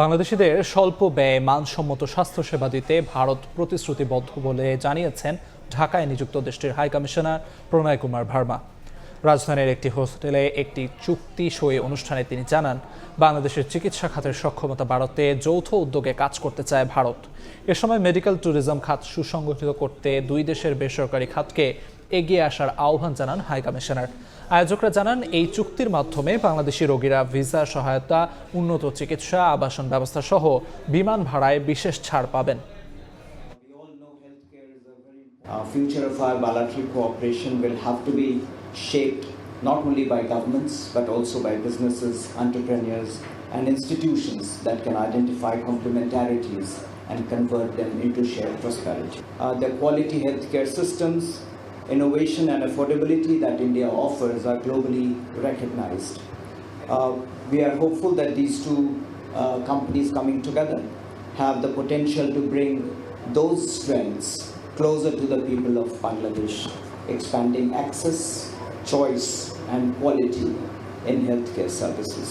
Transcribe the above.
বাংলাদেশিদের স্বল্প ব্যয়ে মানসম্মত স্বাস্থ্যসেবা দিতে ভারত প্রতিশ্রুতিবদ্ধ বলে জানিয়েছেন ঢাকায় নিযুক্ত দেশটির হাই কমিশনার প্রণয় কুমার ভার্মা। রাজধানীর একটি হোস্টেলে একটি চুক্তি সই অনুষ্ঠানে তিনি জানান, বাংলাদেশের চিকিৎসা খাতের সক্ষমতা বাড়াতে যৌথ উদ্যোগে কাজ করতে চায় ভারত। এ সময় মেডিকেল ট্যুরিজম খাত সুসংগঠিত করতে দুই দেশের বেসরকারি খাতকে এগিয়ে আসার আহ্বান জানান হাই কমিশনার। আয়োজকরা জানান, এই চুক্তির মাধ্যমে বাংলাদেশি রোগীরা ভিসা সহায়তা, উন্নত চিকিৎসা, আবাসন ব্যবস্থা সহ বিমান ভাড়ায় বিশেষ ছাড় পাবেন। Future of our bilateral cooperation will have to be shaped not only by governments but also by businesses, entrepreneurs and institutions that can identify complementarities and convert them into shared prosperity. The quality healthcare systems, innovation and affordability that India offers are globally recognized. We are hopeful that these two companies coming together have the potential to bring those strengths closer to the people of Bangladesh, expanding access, choice and quality in healthcare services.